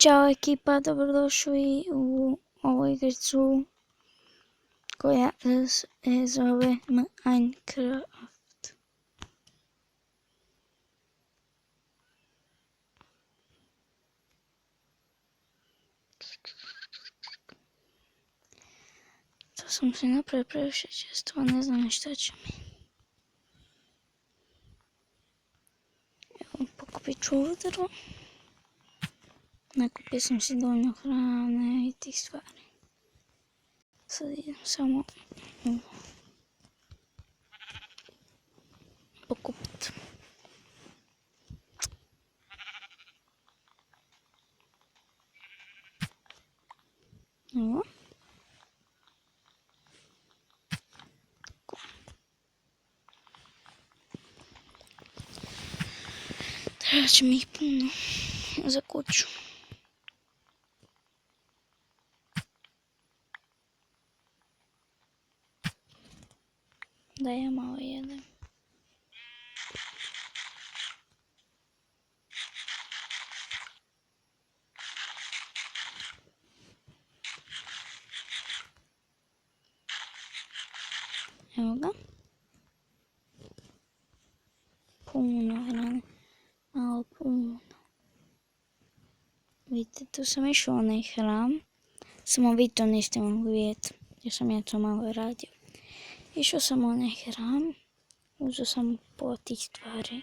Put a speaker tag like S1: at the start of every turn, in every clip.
S1: Ćao ekipa, dobrodošli u ovu igricu koja se zove Minecraft. To sam se napravio previše često, ne znam šta će mi. Evo, pokupit ću ovo drvo. Nakupio sam si dovoljno hrane i tih stvari. Sad idem samo pokupit. Evo. Treba će mi ih puno za kuću. Da ja malo jedem. Evo ga. Puno hrane. Malo puno. Vidite, tu sam išao onaj hram. Samo vi to niste mogli vidjeti. Jer sam ja to malo radio. Išao sam onaj hram. Uzeo sam po tih stvari.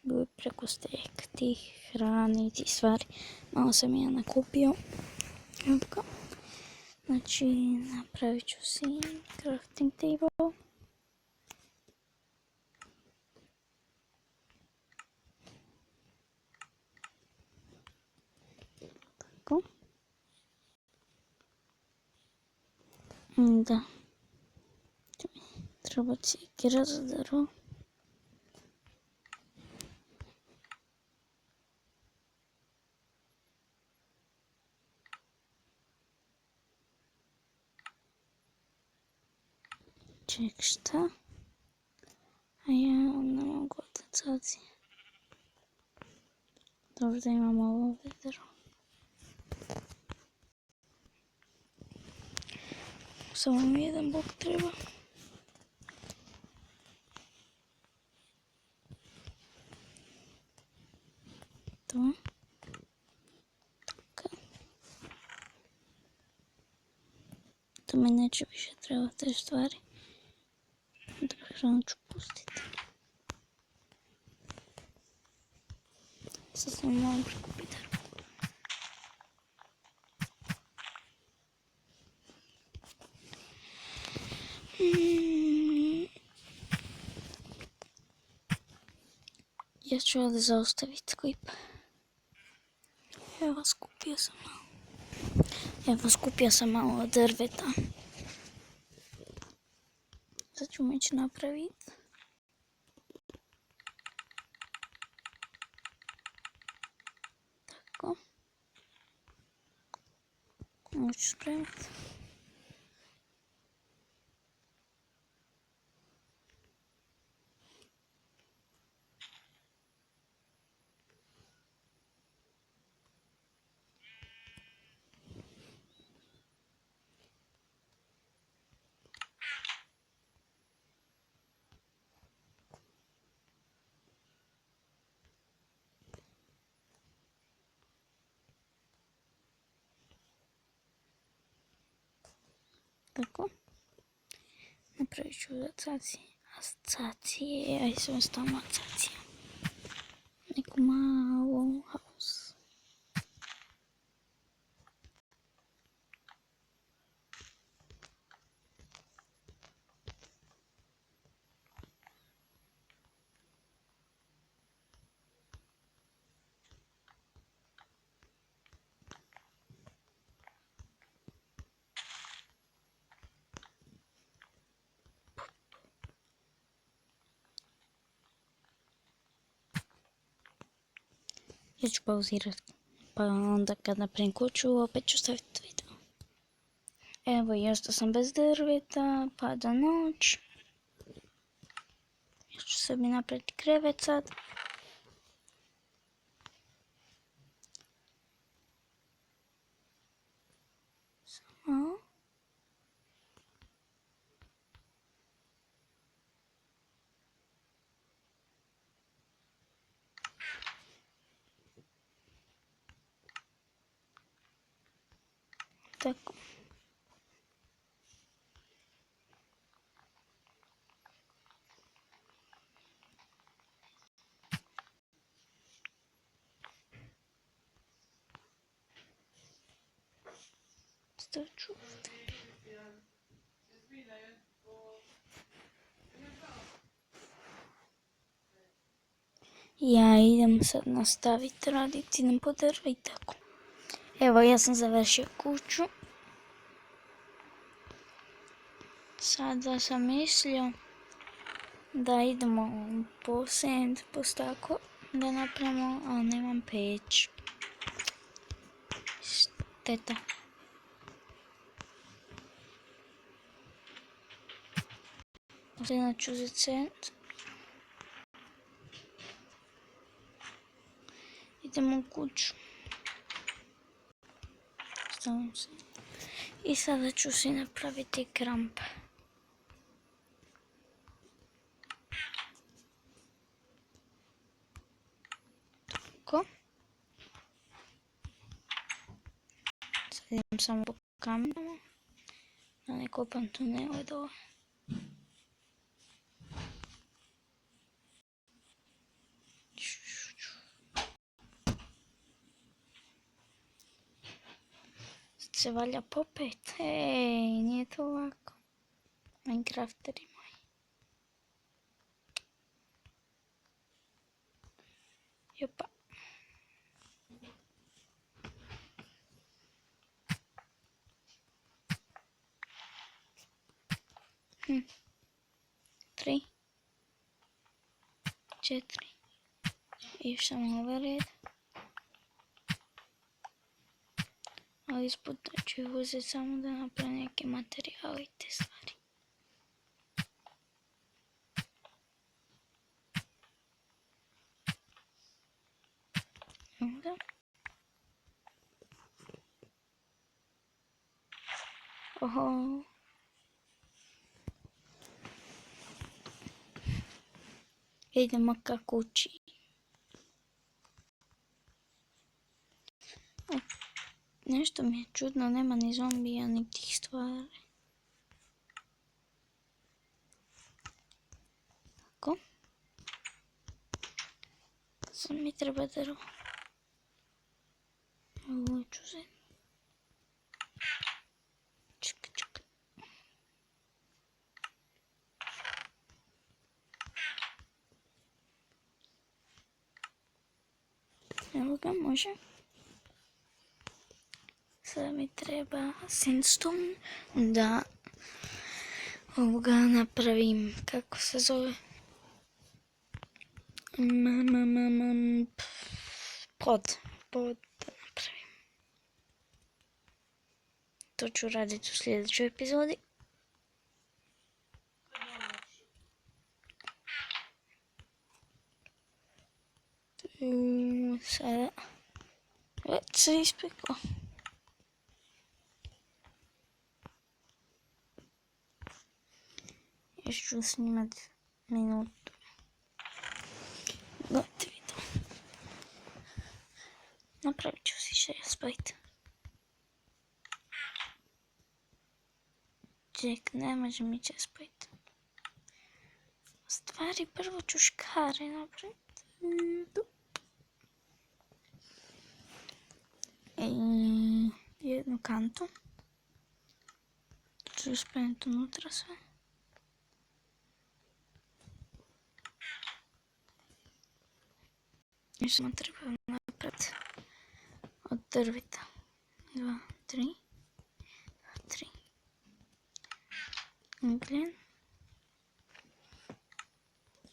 S1: Bilo preko stek tih hrane i tih stvari. Malo sam ja nakupio. Evo ga. Znači, napravit ću si crafting table. Tako. Da. Treba cikira za drvo. Ček, šta? A ja ne mogu odacati. Dobro da imamo ovo drvo. Samo mi jedan blok treba. To. Tako. To mi neće više trebati te stvari. Hranu ću pustiti. Sad sam malo prikupiti drvo. Ja ću ovdje zaustaviti klip. Evo, skupio sam malo drveta. Sad ću moći napraviti. Tako. Ovo ću spremiti. Tako. Napravit ću asocijacije, aj sam stalno asocijacija. Neku malu house. Ja ću pauzirati, pa onda kad napravim kuću opet ću staviti video. Evo, još da sam bez drveta, pada noć. Ja ću sebi napraviti krevet sad. Tako. Staću ovdje. Ja idem sad nastaviti raditi na drva i tako. Evo, ja sam završio kuću. Sada sam mislio da idemo po send, po staklo da napravimo, ali nemam peć. Šteta. Sada ću za send. Idemo u kuću. Stavim se. I sada ću si napraviti kramp. Tako. Sad idem samo po kamenama. Da ne kopam tunele dole. Se valja popet. Ej, nije to ovako. Minecrafteri moji. Jopa. Tri. 4. I još samo ovaj red. Ali ispod ću ih uzeti samo da napravim neke materijale i te stvari. Onda. Oho. Idemo ka kući. Nešto mi je čudno, nema ni zombija, ni tih stvari. Tako. Sad mi treba drvo. Ovo ću uzeti. Čekaj. Evo ga, može. Sada mi treba sandstone da ovoga napravim, kako se zove, pod da napravim. To ću raditi u sljedećoj epizodi. Sada već se ispeklo. Još ću snimati minutu. Gotovo. Napravit ću si chestplate. Ček, ne može mi chestplate. Stvari, prvo ću škare napraviti. I jednu kantu. Ću spremiti unutra sve. Još samo treba napraviti od drveta. 2, 3. Ugljen.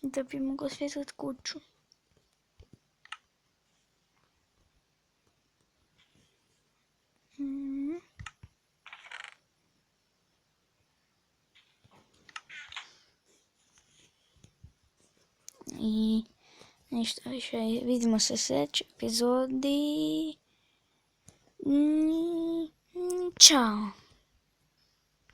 S1: Da bi mogla osvjetliti kuću. I ništa više, vidimo se u sljedećoj epizodi. Ćao!